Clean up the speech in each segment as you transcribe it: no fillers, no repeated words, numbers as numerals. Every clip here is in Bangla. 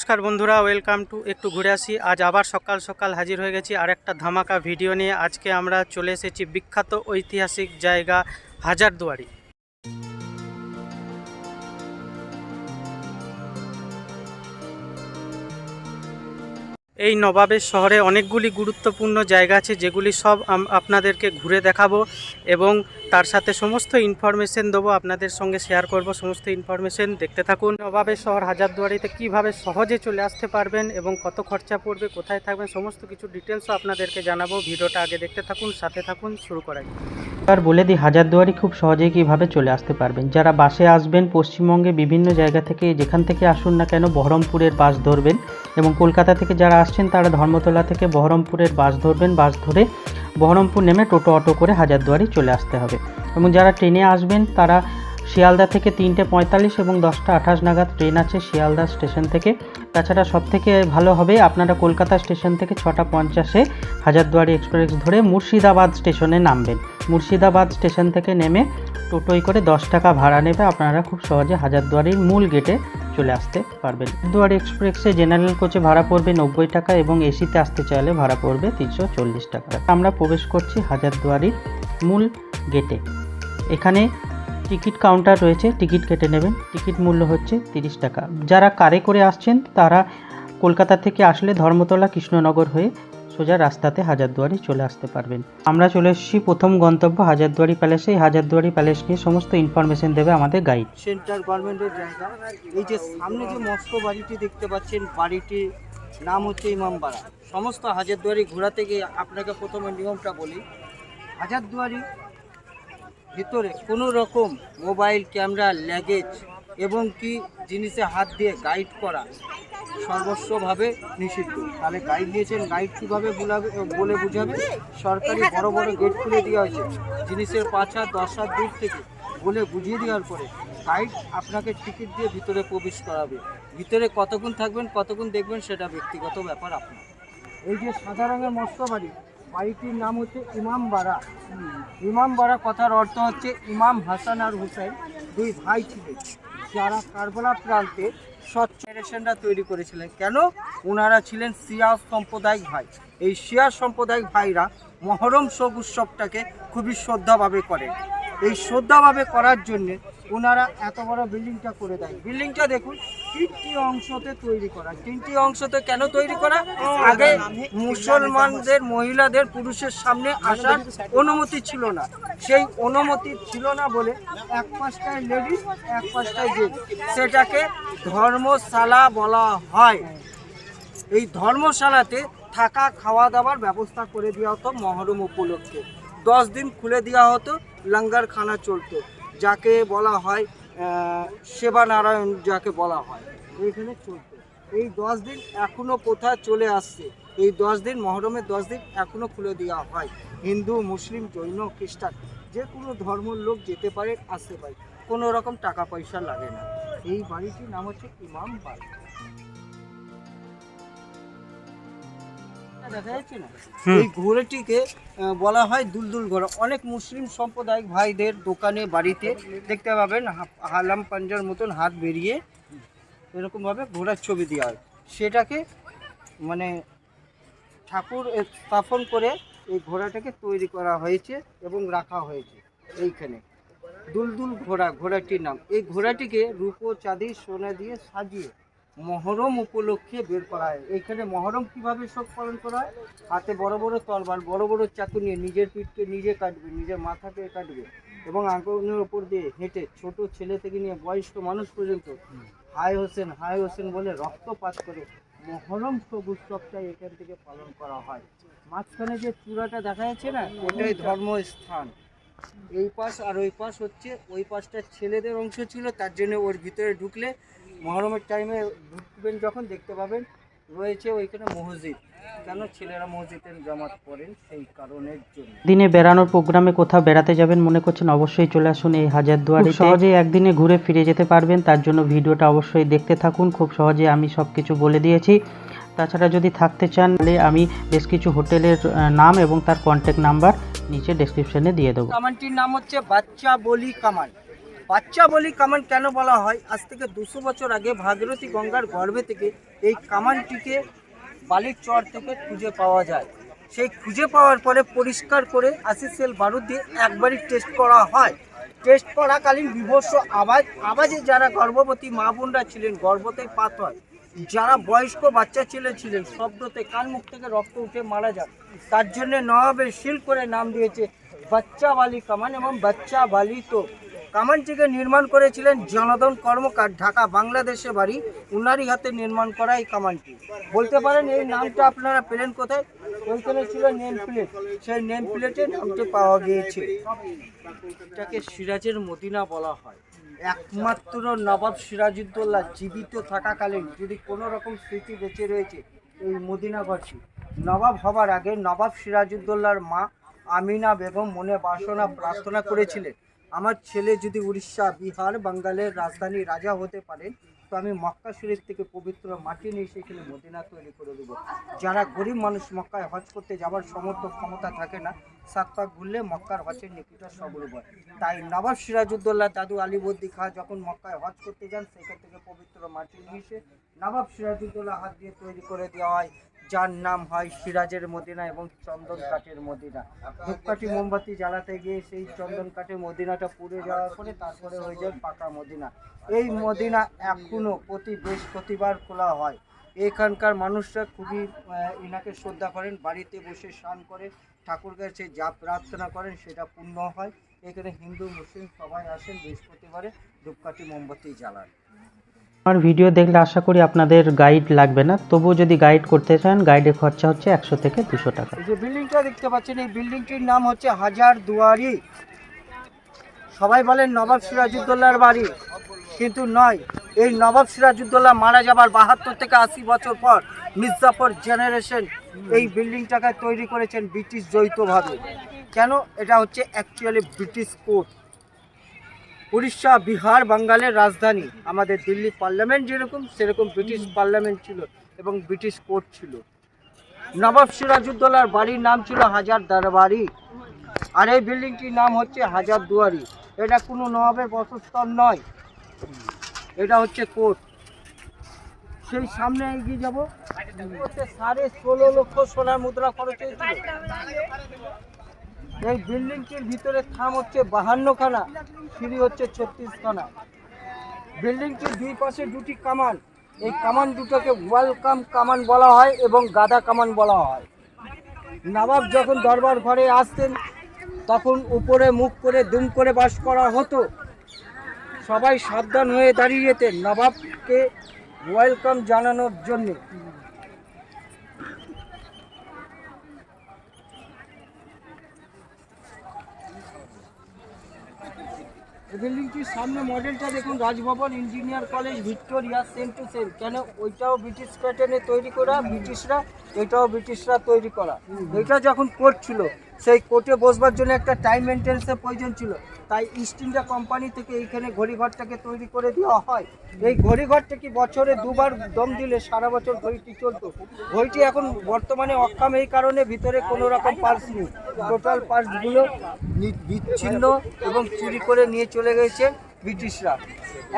নমস্কার বন্ধুরা, ওয়েলকাম টু একটু ঘুরে আসি। আজ আবার সকাল সকাল হাজির হয়ে গেছি আর একটা ধামাকা ভিডিও নিয়ে। আজকে আমরা চলে এসেছি বিখ্যাত ঐতিহাসিক জায়গা হাজারদুয়ারি। এই নবাবের শহরে অনেকগুলি গুরুত্বপূর্ণ জায়গা আছে, যেগুলি সব আপনাদেরকে ঘুরে দেখাবো এবং তার সাথে সমস্ত ইনফরমেশন দেবো, আপনাদের সঙ্গে শেয়ার করব। সমস্ত ইনফরমেশন দেখতে থাকুন। নবাবের শহর হাজারদুয়ারিতে কিভাবে সহজে চলে আসতে পারবেন এবং কত খরচা পড়বে, কোথায় থাকবেন, সমস্ত কিছু ডিটেলসও আপনাদেরকে জানাবো। ভিডিওটা আগে দেখতে থাকুন, সাথে থাকুন, শুরু করাই। আর বলে দিই, হাজারদুয়ারি খুব সহজেই কীভাবে চলে আসতে পারবেন। যারা বাসে আসবেন, পশ্চিমবঙ্গে বিভিন্ন জায়গা থেকে যেখান থেকে আসুন না কেন বহরমপুরের বাস ধরবেন, এবং কলকাতা থেকে যারা আসছেন তারা ধর্মতলা থেকে বহরমপুরের বাস ধরবেন। বাস ধরে বহরমপুর নেমে টোটো অটো করে হাজারদুয়ারি চলে আসতে হবে। এবং যারা ট্রেনে আসবেন তারা শিয়ালদা থেকে 3:45 এবং 10:28 নাগাদ ট্রেন আছে শিয়ালদা স্টেশন থেকে। তাছাড়া সবথেকে ভালো হবে আপনারা কলকাতা স্টেশন থেকে 6:50-এ হাজারদুয়ারি এক্সপ্রেস ধরে মুর্শিদাবাদ স্টেশনে নামবেন। মুর্শিদাবাদ স্টেশন থেকে নেমে টোটোয় করে 10 টাকা ভাড়া নেবে, আপনারা খুব সহজে হাজারদুয়ারির মূল গেটে চলে আসতে পারবেন। হাজারদুয়ারি এক্সপ্রেসে জেনারেল কোচে ভাড়া পড়বে 90 টাকা এবং এসিতে আসতে চাইলে ভাড়া পড়বে 340 টাকা। আমরা প্রবেশ করছি হাজারদুয়ারির মূল গেটে। এখানে টিকিট কাউন্টার রয়েছে, টিকিট কেটে নেবেন। টিকিট মূল্য হচ্ছে 30 টাকা। যারা কারে করে আসছেন তারা কলকাতা থেকে আসলে ধর্মতলা কৃষ্ণনগর হয়ে সোজা রাস্তাতে হাজারদুয়ারি চলে আসতে পারবেন। আমরা চলে এসেছি প্রথম গন্তব্য হাজারদুয়ারি প্যালেসে। হাজারদুয়ারি প্যালেস নিয়ে সমস্ত ইনফরমেশন দেবে আমাদের গাইড। সেন্ট্রাল গভর্নমেন্টের জায়গা। এই যে সামনে যে মস্ত বাড়িটি দেখতে পাচ্ছেন, বাড়িটির নাম হচ্ছে ইমামবাড়া। সমস্ত হাজারদুয়ারি ঘোরাতে গিয়ে আপনাকে প্রথমে নিয়মটা বলি। হাজারদুয়ারি ভিতরে কোনো রকম মোবাইল, ক্যামেরা, ল্যাগেজ এবং কি জিনিসে হাত দিয়ে গাইড করা সর্বস্বভাবে নিষিদ্ধ। তাহলে গাইড দিয়েছেন, গাইড কীভাবে বলে বুঝাবে? সরকারি বড় বড় গেট খুলে দেওয়া হয়েছে, জিনিসের 5 হাত 10 হাত দূর থেকে বলে বুঝিয়ে দেওয়ার পরে গাইড আপনাকে টিকিট দিয়ে ভিতরে প্রবেশ করাবে। ভিতরে কতক্ষণ থাকবেন, কতক্ষণ দেখবেন, সেটা ব্যক্তিগত ব্যাপার আপনার। এই যে সাদা রঙের মস্ত বাড়ি, বাড়িটির নাম হচ্ছে ইমামবাড়া। ইমামবাড়া কথার অর্থ হচ্ছে ইমাম হাসান আর হুসাইন দুই ভাই ছিলেন, যারা কারবালা প্রান্তে স্বচ্ছ রেশনটা তৈরি করেছিলেন। কেন? ওনারা ছিলেন শিয়া সম্প্রদায়িক ভাই। এই শিয়া সম্প্রদায়িক ভাইরা মহরম শোক উৎসবটাকে খুবই শ্রদ্ধাভাবে করেন। এই শ্রদ্ধাভাবে করার জন্যে ওনারা এত বড় বিল্ডিংটা করে দেয়। বিল্ডিংটা দেখুন, 3টি অংশতে তৈরি করা। 3টি অংশতে কেন তৈরি করা? আগে মুসলমানদের মহিলাদের পুরুষের সামনে আসার অনুমতি ছিল না। সেই অনুমতি ছিল না বলে এক পাশটায় লেডিস, এক পাশটায় জেন্টস, সেটাকে ধর্মশালা বলা হয়। এই ধর্মশালাতে থাকা খাওয়া দাওয়ার ব্যবস্থা করে দেওয়া হতো মহরম উপলক্ষে। 10 দিন খুলে দেওয়া হতো, লঙ্গার খানা চলতো, যাকে বলা হয় সেবা নারায়ণ, যাকে বলা হয়, এইখানে চলতো। এই 10 দিন এখনও কোথায় চলে আসছে। এই 10 দিন, মহরমের 10 দিন এখনও খুলে দেওয়া হয়। হিন্দু, মুসলিম, জৈন, খ্রিস্টান যে কোনো ধর্মের লোক যেতে পারে, আসতে পারে, কোনো রকম টাকা পয়সা লাগে না। এই বাড়িটির নাম হচ্ছে ইমামবাড়া। দেখা যাচ্ছে না, এই ঘোড়াটিকে বলা হয় দুলদুল ঘোড়া। অনেক মুসলিম সম্প্রদায়িক ভাইদের দোকানে, বাড়িতে দেখতে পাবেন হালাম পাঞ্জার মতন হাত বেরিয়ে এরকমভাবে ঘোড়ার ছবি দেওয়া হয়। সেটাকে মানে ঠাকুর স্থাপন করে এই ঘোড়াটাকে তৈরি করা হয়েছে এবং রাখা হয়েছে এইখানে। দুলদুল ঘোড়া ঘোড়াটির নাম। এই ঘোড়াটিকে রূপো, চাঁদি, সোনা দিয়ে সাজিয়ে মহরম উপলক্ষে বের করা হয়। এইখানে মহরম কীভাবে শোক পালন করা হয়? হাতে বড় বড় তরবাল, বড় বড় চাকু নিয়ে নিজের পিঠকে নিজে কাটবে, নিজের মাথাকে কাটবে এবং আঙ্গুলের ওপর দিয়ে হেঁটে ছোট ছেলে থেকে নিয়ে বয়স্ক মানুষ পর্যন্ত হাই হোসেন, হাই হোসেন বলে রক্তপাত করে মহরম শোক উৎসবটা এখান থেকে পালন করা হয়। মাঝখানে যে চূড়াটা দেখা যাচ্ছে না, ওটাই ধর্মস্থান। এই পাশ আর ওই পাশ হচ্ছে, ওই পাশটা ছেলেদের অংশ ছিল, তার জন্য ওর ভিতরে ঢুকলে মহরমের টাইমে ঢুকবেন যখন দেখতে পাবেন রয়েছে ওইখানে মসজিদ। কেন? ছেলেরা মসজিদে জামাত পড়েন, সেই কারণের জন্য। দিনে বেড়ানোর প্রোগ্রামে কোথাও বেড়াতে যাবেন মনে করছেন, অবশ্যই চলে আসুন এই হাজারদুয়ারি। সহজেই একদিনে ঘুরে ফিরে যেতে পারবেন, তার জন্য ভিডিওটা অবশ্যই দেখতে থাকুন। খুব সহজে আমি সব কিছু বলে দিয়েছি। তাছাড়া যদি থাকতে চান তাহলে আমি বেশ কিছু হোটেলের নাম এবং তার কন্ট্যাক্ট নাম্বার নিচে ডেসক্রিপশনে দিয়ে দেবো। কামানটির নাম হচ্ছে বাচ্চা বলি কামান। বাচ্চা বলি কামান কেন বলা হয়? আজ থেকে 200 বছর আগে ভাগীরথী গঙ্গার গর্ভে থেকে এই কামানটিকে বালির চর থেকে খুঁজে পাওয়া যায়। সেই খুঁজে পাওয়ার পরে পরিষ্কার করে 80 সেল বারুদ দিয়ে একবারই টেস্ট করা হয়। টেস্ট করাকালীন বিভৎস আওয়াজে যারা গর্ভবতী মা বোনরা ছিলেন গর্ভতে পাত হয়, যারা বয়স্ক বাচ্চা ছিলেন শব্দতে কান মুখ থেকে রক্ত উঠে মারা যায়। তার জন্য নবাবের সিল করে নাম দিয়েছে বাচ্চা বালি কামান এবং বাচ্চা বালি তো। কামানটিকে নির্মাণ করেছিলেন জনার্দন কর্মকার, ঢাকা বাংলাদেশে বাড়ি। উনারই হাতে নির্মাণ করা এই কামানটি। বলতে পারেন এই নামটা আপনারা পেলেন কোথায়? ওইখানে ছিল নেম প্লেট, সেই নেম প্লেটে নামটি পাওয়া গিয়েছে। এটাকে সিরাজের মদিনা বলা হয়। একমাত্র নবাব সিরাজউদ্দৌলা জীবিত থাকাকালীন যদি কোনো রকম স্মৃতি বেঁচে রয়েছে এই মদিনাগড়টি। নবাব হবার আগে নবাব সিরাজউদ্দৌলার মা আমিনা বেগম মনে বাসনা প্রার্থনা করেছিলেন, আমার ছেলে যদি উড়িষ্যা, বিহার, বাঙ্গালের রাজধানী রাজা হতে পারেন তো আমি মক্কা শরীফ থেকে পবিত্র মাটি নিয়ে সেখানে মদিনা তৈরি করে দেবো। যারা গরিব মানুষ মক্কায় হজ করতে যাওয়ার সমর্থ ক্ষমতা থাকে না, 7 পাক ঘুরলে মক্কার হজের নিকিটা সবরূপ হয়। তাই নবাব সিরাজউদ্দৌলা দাদু আলীবর্দী খাঁ যখন মক্কায় হজ করতে যান সেখান থেকে পবিত্র মাটি নিয়ে এসে নবাব সিরাজউদ্দৌলা হাত দিয়ে তৈরি করে দেওয়া হয়, যার নাম হয় সিরাজের মদিনা এবং চন্দন কাঠের মদিনা। ধূপকাঠি মোমবাতি জ্বালাতে গিয়ে সেই চন্দন কাঠের মদিনাটা পুড়ে যাওয়ার পরে তারপরে হয়ে যায় পাকা মদিনা। এই মদিনা এখনো প্রতি বৃহস্পতিবার খোলা হয়। এখানকার মানুষরা খুবই ইনাকে শ্রদ্ধা করেন, বাড়িতে বসে স্নান করে ঠাকুর কাছে যা প্রার্থনা করেন সেটা পূর্ণ হয়। এখানে হিন্দু মুসলিম সবাই আসেন বৃহস্পতিবারে ধূপকাঠি মোমবাতি জ্বালান। আমার ভিডিও দেখলে আশা করি আপনাদের গাইড লাগবে না, তবুও যদি গাইড করতে চান গাইডের খরচা হচ্ছে 100 থেকে 200 টাকা। এই যে বিল্ডিংটা দেখতে পাচ্ছেন এই বিল্ডিংটির নাম হচ্ছে হাজার দুয়ারি। সবাই বলেন নবাব সিরাজউদ্দৌলার বাড়ি, কিন্তু নয়। এই নবাব সিরাজউদ্দৌলা মারা যাবার 72 থেকে 80 বছর পর মির্জাফর জেনারেশন এই বিল্ডিংটাকে তৈরি করেছেন ব্রিটিশ যৌথভাবে। কেন? এটা হচ্ছে actually British court. Orissa, Bihar, বাঙ্গালের রাজধানী আমাদের দিল্লি পার্লামেন্ট যেরকম সেরকম ব্রিটিশ পার্লামেন্ট ছিল এবং ব্রিটিশ কোর্ট ছিল। নবাব সিরাজউদ্দৌলার বাড়ির নাম ছিল হাজার দরবারি, আর এই বিল্ডিংটির নাম হচ্ছে হাজার দুয়ারি। এটা কোনো নবাবের বাসস্থান নয়, এটা হচ্ছে কোর্ট। সেই সামনে এগিয়ে যাবো, 16.5 লক্ষ সোনার মুদ্রা খরচ হয়েছিল। এই বিল্ডিংটির ভিতরে থাম হচ্ছে 52খানা, সিঁড়ি হচ্ছে 36খানা। বিল্ডিংটির দুই পাশে দুটি কামান, এই কামান দুটোকে ওয়েলকাম কামান বলা হয় এবং গাদা কামান বলা হয়। নবাব যখন দরবার ঘরে আসতেন তখন উপরে মুখ করে দুম করে বাস করা হতো। সবাই সাবধান হয়ে দাঁড়িয়ে যেতেন নবাবকে ওয়েলকাম জানানোর জন্য। এই বিল্ডিংটির সামনে মডেলটা দেখুন, Raj Bhavan, engineer college, Victoria, same to same. কেন? ওইটাও ব্রিটিশ প্যাটার্নে তৈরি করা ব্রিটিশরা, এটাও ব্রিটিশরা তৈরি করা। এটা যখন কোর্ট ছিল সেই কোর্টে বসবার জন্য একটা টাইম মেনটেন্সের প্রয়োজন ছিল, তাই ইস্ট ইন্ডিয়া কোম্পানি থেকে এইখানে ঘড়িঘরটাকে তৈরি করে দেওয়া হয়। এই ঘড়িঘরটা কি বছরে 2 বার দম দিলে সারা বছর ঘড়িটি চলতো। ঘড়িটি এখন বর্তমানে অক্ষম, এই কারণে ভিতরে কোনো রকম পার্স নেই। টোটাল পার্সগুলো বিচ্ছিন্ন এবং চুরি করে নিয়ে চলে গেছে ব্রিটিশরা।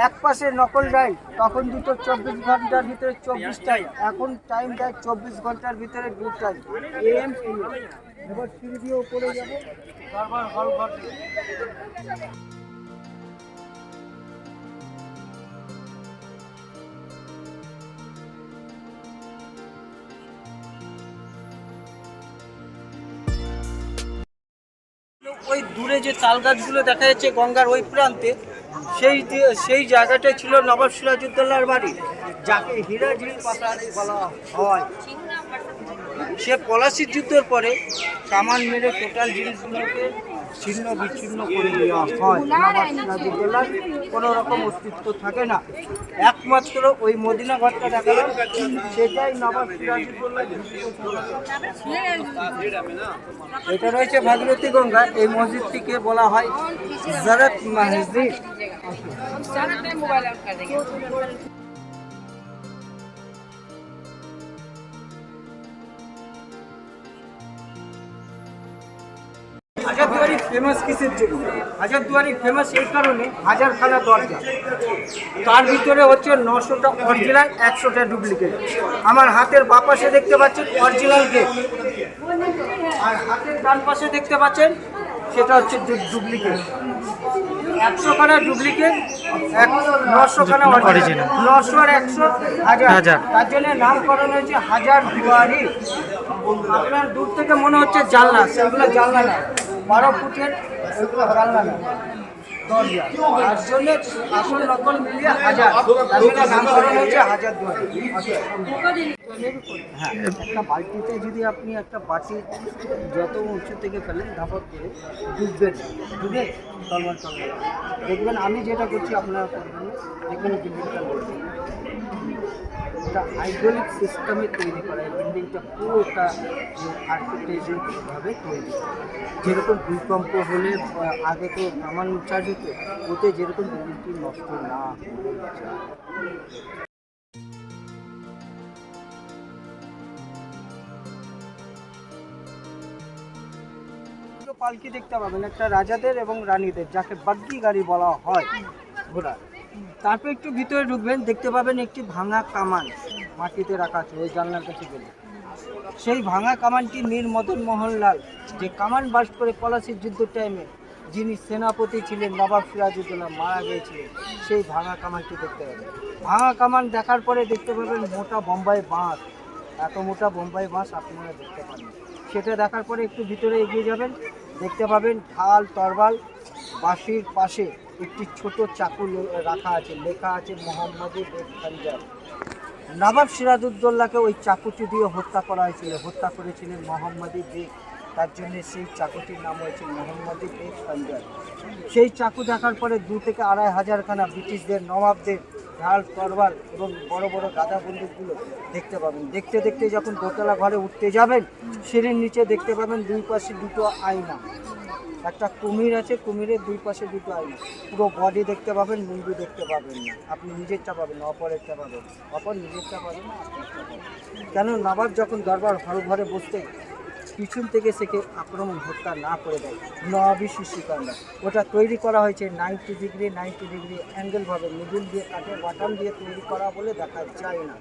এক পাশে নকল ডাইল, তখন দুটো 24 ঘন্টার ভিতরে 24 টাইম, এখন টাইম দেয় 24 ঘন্টার ভিতরে 2 টাইম, AM PM। এবার সিঁড়ি দিয়ে উপরে যাবো, দরবার হল ঘর। ওই দূরে যে তাল গাছগুলো দেখা যাচ্ছে গঙ্গার ওই প্রান্তে, সেই জায়গাটা ছিল নবাব সিরাজউদ্দৌলার বাড়ি, যাকে হীরাঝিল প্রাসাদ বলা হয়। সে পলাশির যুদ্ধের পরে কামান মেরে টোটাল জিনিসগুলোকে ছিন্ন বিচ্ছিন্ন করে দেওয়া হয়। নবাব সিরাজউদ্দৌলার কোনো রকম অস্তিত্ব থাকে না। একমাত্র ওই মদিনা ঘরটা দেখালাম, সেটাই নবাব সিরাজউদ্দৌলা। এটা রয়েছে ভাগীরথী গঙ্গা। এই মসজিদটিকে বলা হয় জারাত মসজিদ। হাজারদুয়ারি ফেমাস কিসের জন্য? হাজারদুয়ারি ফেমাস এই কারণে, হাজারখানা দরজা, তার ভিতরে হচ্ছে 900টা অরিজিনাল, 100টা ডুপ্লিকেট। আমার হাতের বাঁ পাশে দেখতে পাচ্ছেন অরিজিনাল গেট, আর হাতের ডান পাশে দেখতে পাচ্ছেন সেটা হচ্ছে ডুপ্লিকেট। 100খানা ডুপ্লিকেট, 900খানা অরিজিনাল। 900 আর 100 হাজার, তার জন্য নামকরণ হয়েছে হাজারদুয়ারি। আপনার দূর থেকে মনে হচ্ছে জানলা, সেগুলো জানলা না, 12 ফুটের ওইগুলো জানলা না, দরজা। তার জন্য আসল নকল মিলিয়ে হাজার, তার জন্য নামকরণ হয়েছে হাজারদুয়ারি। হ্যাঁ, একটা বালতিতে যদি আপনি একটা বাটি যত উঁচু থেকে ফেলেন ধাপক করে ডুববেন, ডুবে তলবার দেখবেন। আমি যেটা করছি আপনারা করবেন, দেখবেন বিল্ডিংটা করবেন। এটা হাইড্রোলিক সিস্টেমে তৈরি করা, এই বিল্ডিংটা পুরোটা আর্কিটেকচারভাবে তৈরি করা। যেরকম ভূমিকম্প হলে আগে তো কামান চার্জ হতো, ওতে যেরকম বিল্ডিংটি নষ্ট না হয়ে যায়। পালকি দেখতে পাবেন একটা রাজাদের এবং রানীদের, যাকে বাগ্গি গাড়ি বলা হয় ঘোড়া। তারপর একটু ভিতরে ঢুকবেন, দেখতে পাবেন একটি ভাঙা কামান মাটিতে রাখা আছে ওই জানলার কাছে গেলে। সেই ভাঙা কামানটি মীর মদন মোহন লাল, যে কামান বাস্ট করে পলাশির যুদ্ধের টাইমে যিনি সেনাপতি ছিলেন নবাব সিরাজউদ্দৌলা, মারা গিয়েছিলেন, সেই ভাঙা কামানটি দেখতে পাবেন। ভাঙা কামান দেখার পরে দেখতে পাবেন মোটা বোম্বাই বাঁশ, এত মোটা বোম্বাই বাঁশ আপনারা দেখতে পাবেন। সেটা দেখার পরে একটু ভিতরে এগিয়ে যাবেন, দেখতে পাবেন ঢাল তরবাল, বাঁশির পাশে একটি ছোট চাকু রাখা আছে, লেখা আছে মোহাম্মদী বেগ খঞ্জার। নবাব সিরাজউদ্দৌলাকে ওই চাকুটি দিয়ে হত্যা করা হয়েছিল, হত্যা করেছিলেন মোহাম্মদী বেগ, তার জন্য সেই চাকুটির নাম হয়েছে মোহাম্মদী বেগ খঞ্জার। সেই চাকু দেখার পরে 2 থেকে 2.5 হাজারখানা ব্রিটিশদের নবাবদের ঢাল তরবাল এবং বড় বড় গাদা বন্দুকগুলো দেখতে পাবেন। দেখতে দেখতে যখন দোতলা ঘরে উঠতে যাবেন, সিঁড়ির নিচে দেখতে পাবেন 2 পাশে 2টো আয়না, একটা কুমির আছে, কুমিরের 2 পাশে 2টো আয়না। পুরো বডি দেখতে পাবেন, মুন্ডু দেখতে পাবেন না, আপনি নিজেরটা পাবেন, অপরেরটা পাবেন, অপর নিজেরটা পাবেন না, আপনারটা পাবেন। কেন নবাব যখন দরবার ঘরে বসতে পিছন থেকে সেকে আক্রমণ হত্যা না করে দেয়, নবাবী শিশুকাণ্ডা। ওটা তৈরি করা হয়েছে 90 ডিগ্রি অ্যাঙ্গেলভাবে, মিডিল দিয়ে কাটে বাটাম দিয়ে তৈরি করা বলে দেখা যায় না,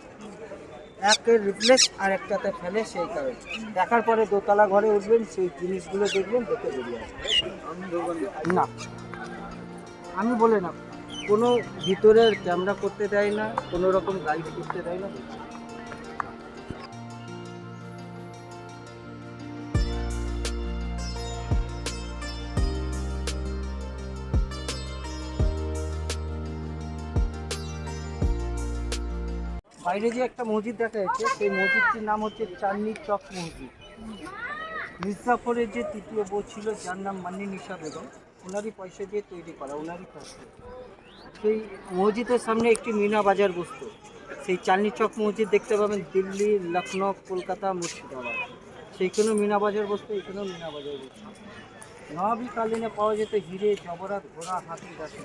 একের রিপ্লেস আর একটাতে ফেলে, সেই কারণে। দেখার পরে দোতলা ঘরে উঠবেন, সেই জিনিসগুলো দেখবেন, দেখে বেরিয়ে আসবেন। না, আমি বলে না, কোনো ভিতরের ক্যামেরা করতে দেয় না, কোনো রকম গাইড করতে দেয় না। বাইরে যে একটা মসজিদ দেখা যাচ্ছে, সেই মসজিদটির নাম হচ্ছে চাঁদনি চক মসজিদ। মির্জাফরের যে 3য় বউ ছিল, যার নাম মান্নি নিশা বেগম, ওনারই পয়সা দিয়ে তৈরি করা, ওনারই পয়সা। সেই মসজিদের সামনে একটি মিনা বাজার বসতো, সেই চাঁদনি চক মসজিদ দেখতে পাবেন দিল্লি, লখনৌ, কলকাতা, মুর্শিদাবাদ। সেইখানেও মিনা বাজার বসতো, এখানেও মিনা বাজার বসতো। নবাবী কালীনে পাওয়া যেত হিরে, জবরাত, ঘোড়া, হাতি, গাছে।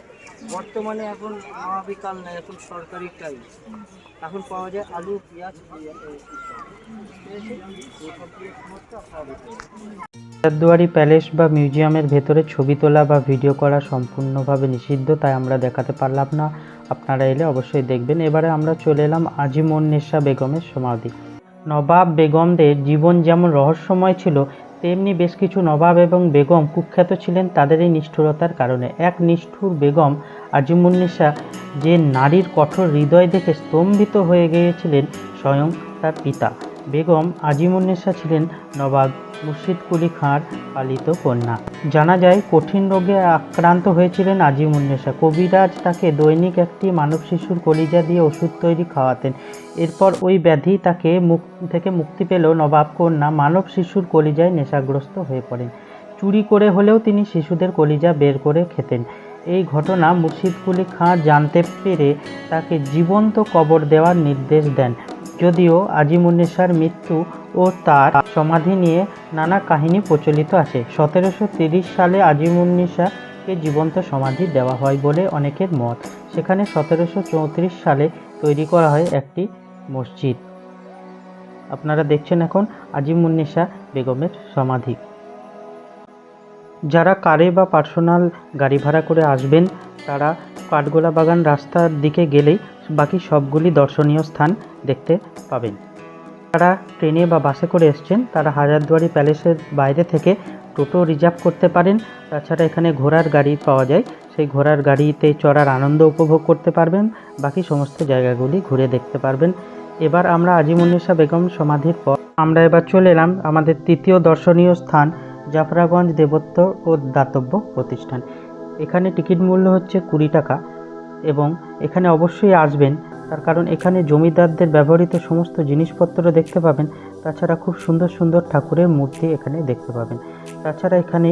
বর্তমানে এখন নবাবী কাল নেই, এখন সরকারি টাইম, এখন পাওয়া যায় আলু, পেঁয়াজ। হাজারদুয়ারি প্যালেস বা মিউজিয়ামের ভেতরে ছবি তোলা বা ভিডিও করা সম্পূর্ণভাবে নিষিদ্ধ, তাই আমরা দেখাতে পারলাম না। আপনারা এলে অবশ্যই দেখবেন। এবারে আমরা চলে এলাম আজিমুন্নেসা বেগমের সমাধি। নবাব বেগমদের জীবন যেমন রহস্যময় ছিল, তেমনি বেশ কিছু নবাব এবং বেগম কুখ্যাত ছিলেন তাদের এই নিষ্ঠুরতার কারণে। এক নিষ্ঠুর বেগম আজিমুন্নেসা, যে নারীর কঠোর হৃদয় দেখে স্তম্ভিত হয়ে গিয়েছিলেন স্বয়ং তার পিতা। বেগম আজিমুন্নেসা ছিলেন নবাব মুর্শিদ কুলি খাঁর পালিত কন্যা। জানা যায় কঠিন রোগে আক্রান্ত হয়েছিলেন আজিমুন্নেসা। কবিরাজ তাকে দৈনিক একটি মানব শিশুর কলিজা দিয়ে ওষুধ তৈরি খাওয়াতেন। এরপর ওই ব্যাধি তাকে থেকে মুক্তি পেলেও নবাব কন্যা মানব শিশুর কলিজায় নেশাগ্রস্ত হয়ে পড়েন। চুরি করে হলেও তিনি শিশুদের কলিজা বের করে খেতেন। এই ঘটনা মুর্শিদ কুলি খাঁ জানতে পেরে তাকে জীবন্ত কবর দেওয়ার নির্দেশ দেন। যদিও আজিমুন্নেসার মৃত্যু ও তার সমাধি নিয়ে নানা কাহিনী প্রচলিত আছে। 1730 সালে আজিমুন্নেসাকে জীবন্ত সমাধি দেওয়া হয় বলে অনেকের মত। সেখানে 1734 সালে তৈরি করা হয় একটি মসজিদ। আপনারা দেখছেন এখন আজিমুন্নেসা বেগমের সমাধি। যারা কারে বা পার্সোনাল গাড়ি ভাড়া করে আসবেন তারা কাঠগোলা বাগান রাস্তার দিকে গেলেই বাকি সবগুলি দর্শনীয় স্থান দেখতে পাবেন। যারা ট্রেনে বা বাসে করে এসছেন তারা হাজারদুয়ারি প্যালেসের বাইরে থেকে টোটো রিজার্ভ করতে পারেন। তাছাড়া এখানে ঘোড়ার গাড়ি পাওয়া যায়, সেই ঘোড়ার গাড়িতে চড়ার আনন্দ উপভোগ করতে পারবেন, বাকি সমস্ত জায়গাগুলি ঘুরে দেখতে পারবেন। এবার আমরা আজিমুন্নেসা বেগম সমাধির পর আমরা এবার চলে এলাম আমাদের তৃতীয় দর্শনীয় স্থান জাফরাগঞ্জ দেবত্ব ও দাতব্য প্রতিষ্ঠান। এখানে টিকিট মূল্য হচ্ছে 20 টাকা এবং এখানে অবশ্যই আসবেন, তার কারণ এখানে জমিদারদের ব্যবহৃত সমস্ত জিনিসপত্র দেখতে পাবেন। তাছাড়া খুব সুন্দর সুন্দর ঠাকুরের মূর্তি এখানে দেখতে পাবেন। তাছাড়া এখানে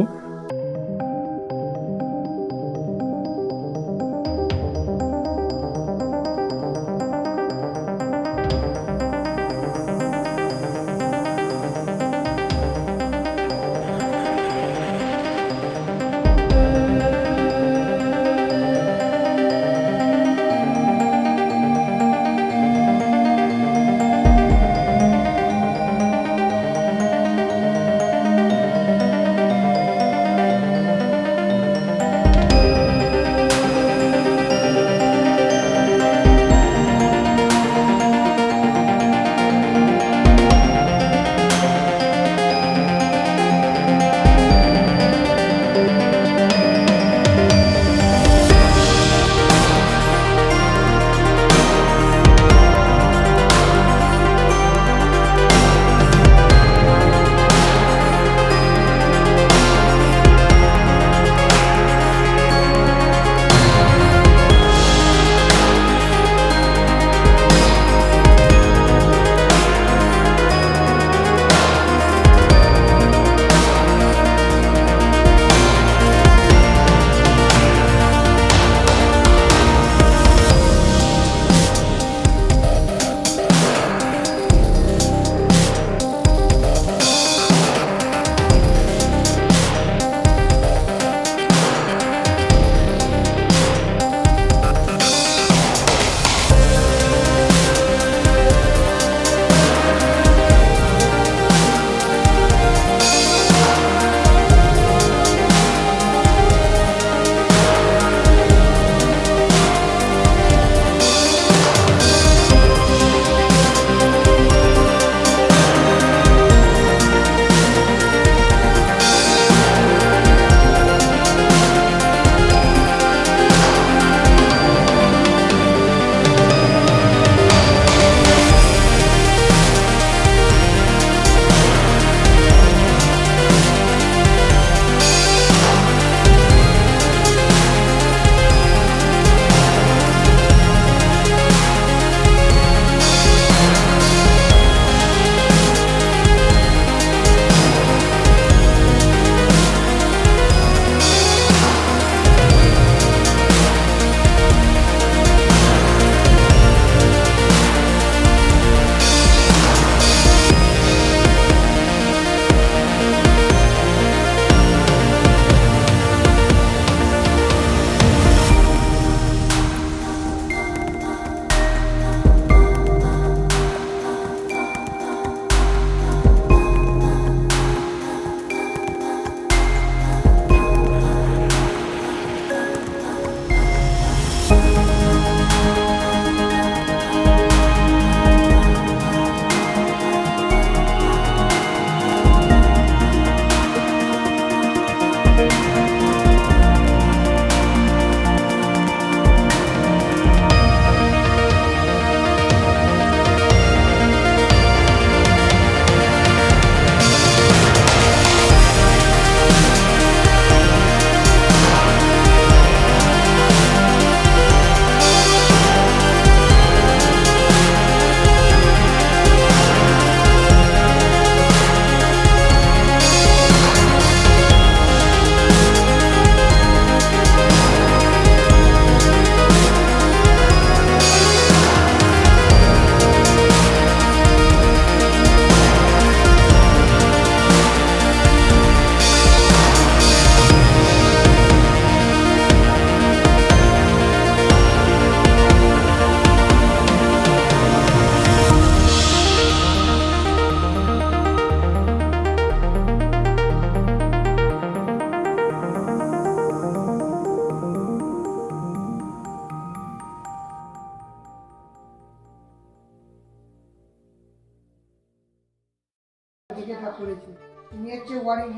যেটা করেছে তিনি হচ্ছে ওয়ারিং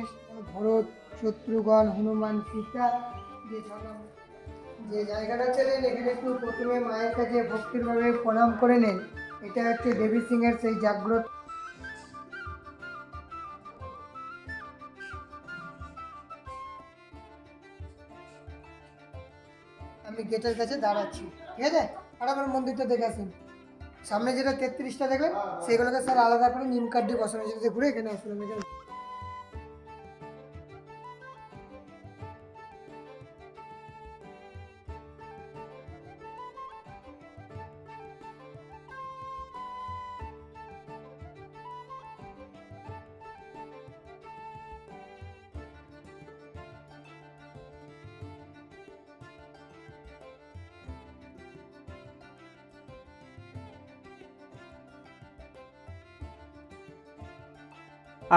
ভরত, শত্রুঘ্ন, হনুমান, সীতা যে যে জায়গাটা ছিলেন এখানে একটু প্রথমে মায়ের কাছে ভক্তিরভাবে প্রণাম করে নেন। এটা হচ্ছে দেবী সিংহের সেই জাগ্রত। আমি গেটের কাছে দাঁড়াচ্ছি, ঠিক আছে? আর আমার মন্দিরটা দেখে আসেন। সামনে যেটা 33টা দেখলেন সেগুলোকে স্যার আলাদা করে নিম কাঠ দিয়ে বসানো, যেটা ঘুরে এখানে আসলাম।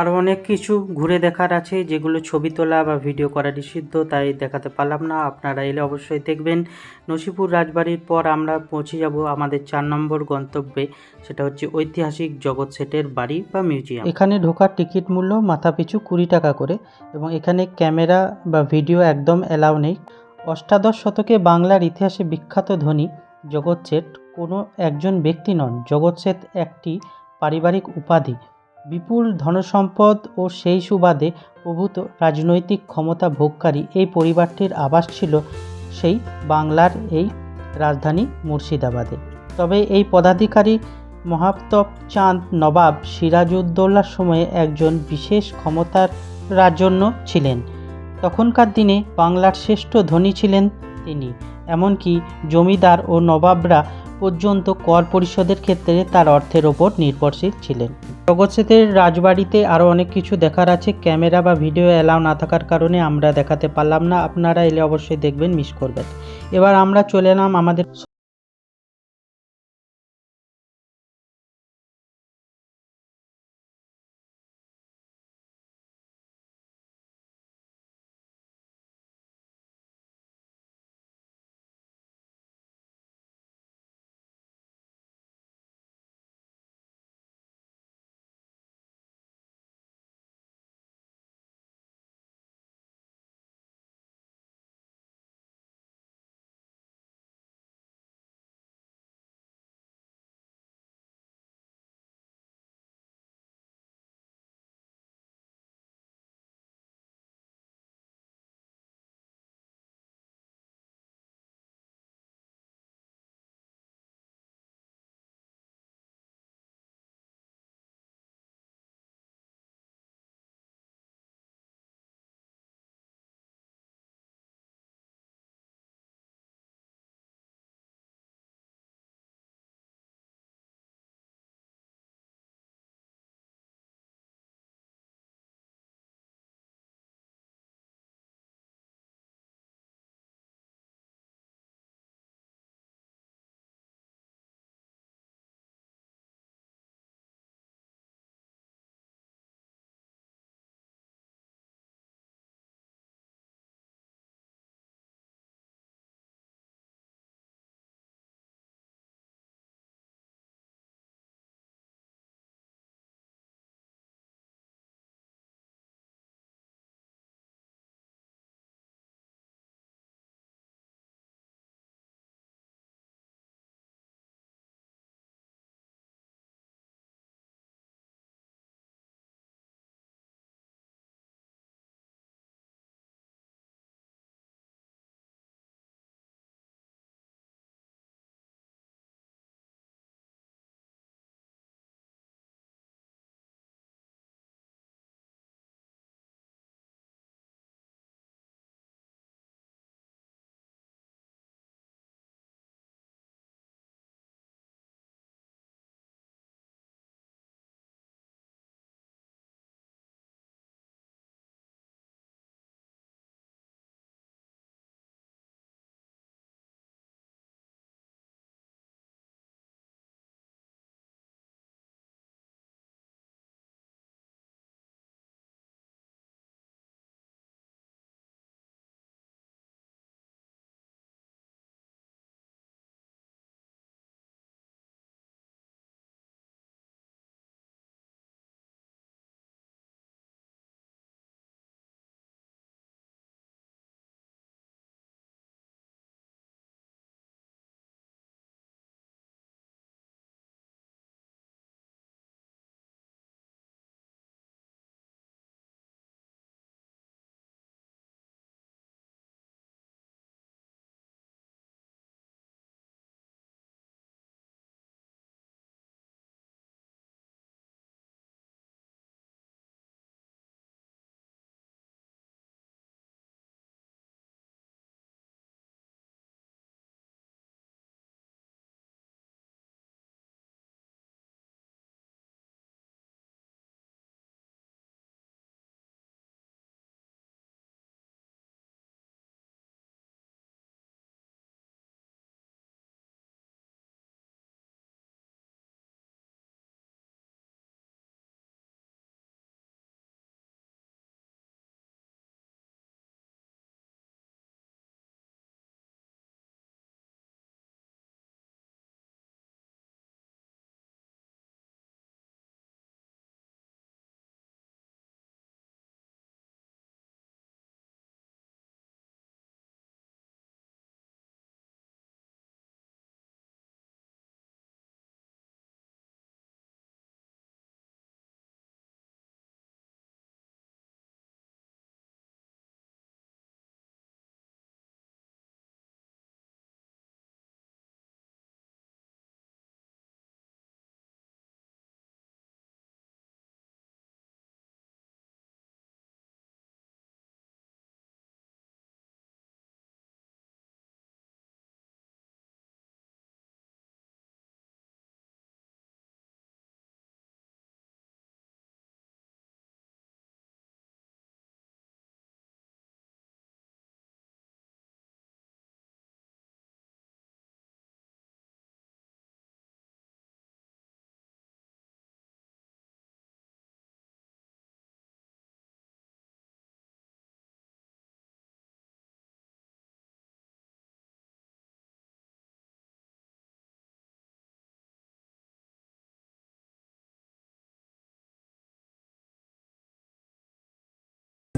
আরও অনেক কিছু ঘুরে দেখার আছে, যেগুলো ছবি তোলা বা ভিডিও করা নিষিদ্ধ, তাই দেখাতে পারলাম না। আপনারা এলে অবশ্যই দেখবেন। নসিপুর রাজবাড়ির পর আমরা পৌঁছে যাব আমাদের 4 নম্বর গন্তব্যে, সেটা হচ্ছে ঐতিহাসিক জগৎ শেঠের বাড়ি বা মিউজিয়াম। এখানে ঢোকার টিকিট মূল্য মাথাপিছু 20 টাকা করে, এবং এখানে ক্যামেরা বা ভিডিও একদম অ্যালাউ নেই। অষ্টাদশ শতকে বাংলার ইতিহাসে বিখ্যাত ধনী জগৎ শেঠ কোনো একজন ব্যক্তি নন। জগৎ শেঠ একটি পারিবারিক উপাধি। বিপুল ধনসম্পদ ও সেই সুবাদে প্রভূত রাজনৈতিক ক্ষমতা ভোগকারী এই পরিবারটির আবাস ছিল সেই বাংলার এই রাজধানী মুর্শিদাবাদে। তবে এই পদাধিকারী মহাপ্রতাপ চাঁদ নবাব সিরাজউদ্দৌলার সময়ে একজন বিশেষ ক্ষমতার রাজন্য ছিলেন। তখনকার দিনে বাংলার শ্রেষ্ঠ ধনী ছিলেন তিনি। এমনকি জমিদার ও নবাবরা পর্যন্ত কর পরিশোধের ক্ষেত্রে তার অর্থের ওপর নির্ভরশীল ছিলেন। জগৎ শেঠের রাজবাড়িতে আরও অনেক কিছু দেখার আছে, ক্যামেরা বা ভিডিও অ্যালাউ না থাকার কারণে আমরা দেখাতে পারলাম না। আপনারা এলে অবশ্যই দেখবেন, মিস করবেন। এবার আমরা চলে এলাম আমাদের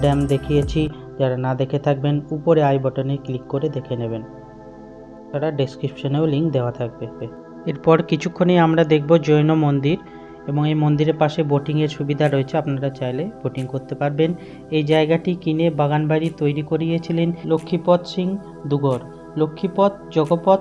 ড্যাম দেখিয়েছি, যারা না দেখে থাকবেন উপরে আই বাটনে ক্লিক করে দেখে নেবেন, তারা ডেসক্রিপশনেও লিঙ্ক দেওয়া থাকবে। এরপর কিছুক্ষণই আমরা দেখব জৈন মন্দির, এবং এই মন্দিরের পাশে বোটিংয়ের সুবিধা রয়েছে, আপনারা চাইলে বোটিং করতে পারবেন। এই জায়গাটি কিনে বাগানবাড়ি তৈরি করিয়েছিলেন লক্ষ্মীপদ সিং দুগর। লক্ষ্মীপদ জগপদ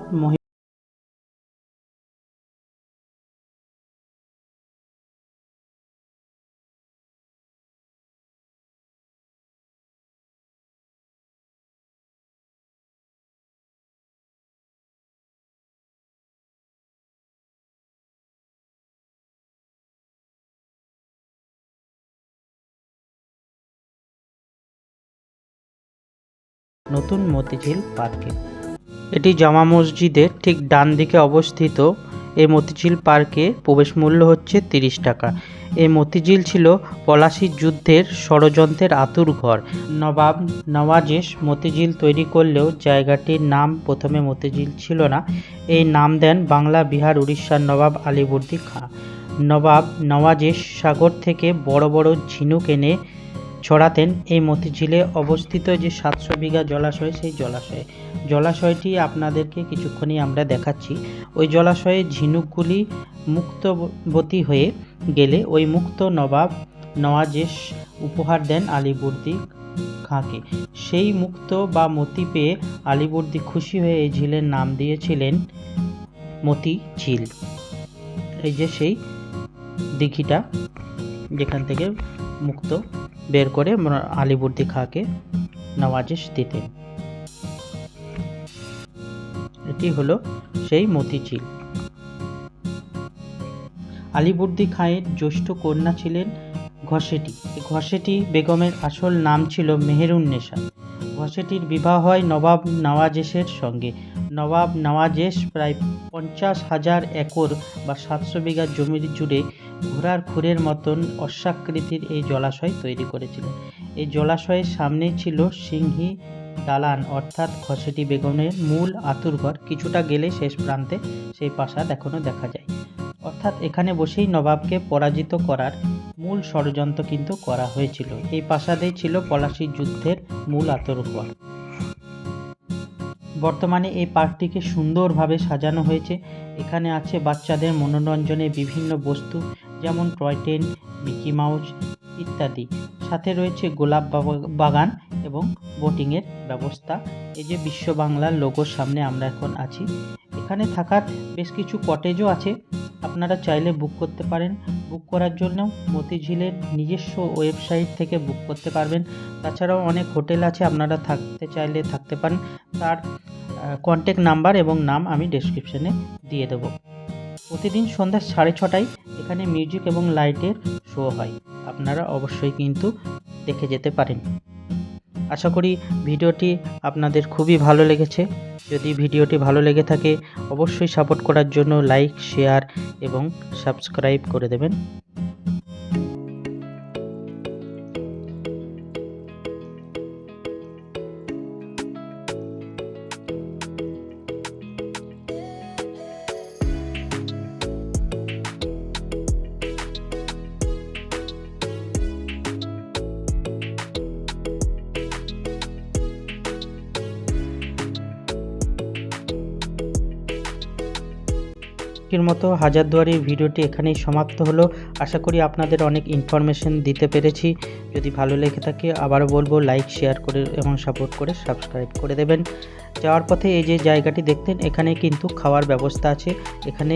নতুন মতিঝিল পার্কে। এটি জামা মসজিদের ঠিক ডান দিকে অবস্থিত। এই মতিঝিল পার্কে প্রবেশ মূল্য হচ্ছে 30 টাকা। এই মতিঝিল ছিল পলাশির যুদ্ধের ষড়যন্ত্রের আঁতুড়ঘর। নবাব নওয়াজেশ মতিঝিল তৈরি করলেও জায়গাটির নাম প্রথমে মতিঝিল ছিল না। এই নাম দেন বাংলা, বিহার, উড়িষ্যার নবাব আলীবর্দী খাঁ। নবাব নওয়াজেশ সাগর থেকে বড় বড় ঝিনুক এনে ছড়াতেন এই মতিঝিলে অবস্থিত যে 700 বিঘা জলাশয়, সেই জলাশয়টি আপনাদেরকে কিছুক্ষণই আমরা দেখাচ্ছি। ওই জলাশয়ে ঝিনুকগুলি মুক্তবতী হয়ে গেলে ওই মুক্ত নবাব নওয়াজেশ উপহার দেন আলীবর্দী খাঁকে। সেই মুক্ত বা মতি পেয়ে আলীবর্দী খুশি হয়ে এই ঝিলের নাম দিয়েছিলেন মতি ঝিল। এই যে সেই দিঘিটা যেখান থেকে মুক্ত বের করে আলীবর্দী খাঁকে নওয়াজেশ দিতেন। এটি হলো সেই মতিঝিল। আলীবর্দী খাঁয়ের জ্যেষ্ঠ কন্যা ছিলেন ঘসেটি। ঘসেটি বেগমের আসল নাম ছিল মেহেরুন্নেসা। ঘসেটির বিবাহ হয় নবাব নওয়াজেশের সঙ্গে। নবাব নওয়াজেশ প্রায় 50,000 একর বা 700 বিঘা জমির জুড়ে ঘোড়ার খুরের মতন অশ্বাকৃতির এই জলাশয় তৈরি করেছিলেন। এই জলাশয়ের সামনেই ছিল সিংহী দালান, অর্থাৎ ঘসেটি বেগমের মূল আঁতুড়ঘর। কিছুটা গেলে শেষ প্রান্তে সেই প্রাসাদ এখনো দেখা যায়। অর্থাৎ এখানে বসেই নবাবকে পরাজিত করার মূল ষড়যন্ত্র কিন্তু করা হয়েছিল। এই প্রাসাদেই ছিল পলাশির যুদ্ধের মূল আঁতুড়ঘর। বর্তমানে এই পার্কটিকে সুন্দরভাবে সাজানো হয়েছে। এখানে আছে বাচ্চাদের মনোরঞ্জনের বিভিন্ন বস্তু, যেমন টয় ট্রেন, মিকি মাউস ইত্যাদি। সাথে রয়েছে গোলাপ বাগান এবং বোটিংয়ের ব্যবস্থা। এই যে বিশ্ব বাংলার লোগোর সামনে আমরা এখন আছি। এখানে থাকার বেশ কিছু কটেজও আছে, আপনারা চাইলে বুক করতে পারেন। বুক করার জন্য মতিঝিলের নিজস্ব ওয়েবসাইট থেকে বুক করতে পারবেন। তাছাড়াও অনেক হোটেল আছে, আপনারা থাকতে চাইলে থাকতে পারেন। তার কন্ট্যাক্ট নাম্বার এবং নাম আমি ডেসক্রিপশনে দিয়ে দেব। প্রতিদিন সন্ধ্যা 6:30টায় এখানে মিউজিক এবং লাইটের শো হয়, আপনারা অবশ্যই কিন্তু দেখে যেতে পারেন। আশা করি ভিডিওটি আপনাদের খুবই ভালো লেগেছে। যদি ভিডিওটি ভালো লেগে থাকে অবশ্যই সাপোর্ট করার জন্য লাইক, শেয়ার এবং সাবস্ক্রাইব করে দেবেন। এর মতো হাজারদুয়ারির ভিডিওটি এখানেই সমাপ্ত হলো। আশা করি আপনাদের অনেক ইনফরমেশন দিতে পেরেছি। যদি ভালো লেগে থাকে আবারও বলবো লাইক, শেয়ার করে এবং সাপোর্ট করে সাবস্ক্রাইব করে দেবেন। যাওয়ার পথে এই যে জায়গাটি দেখতেন, এখানে কিন্তু খাওয়ার ব্যবস্থা আছে। এখানে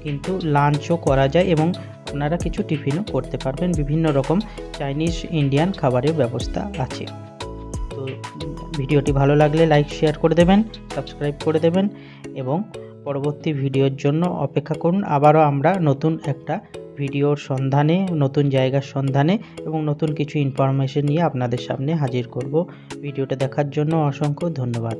কিন্তু লাঞ্চও করা যায় এবং আপনারা কিছু টিফিনও করতে পারবেন। বিভিন্ন রকম চাইনিজ, ইন্ডিয়ান খাবারের ব্যবস্থা আছে। তো ভিডিওটি ভালো লাগলে লাইক, শেয়ার করে দেবেন, সাবস্ক্রাইব করে দেবেন এবং পরবর্তী ভিডিওর জন্য অপেক্ষা করুন। আবারও আমরা নতুন একটা ভিডিওর সন্ধানে, নতুন জায়গার সন্ধানে এবং নতুন কিছু ইনফরমেশন নিয়ে আপনাদের সামনে হাজির করব। ভিডিওটা দেখার জন্য অসংখ্য ধন্যবাদ।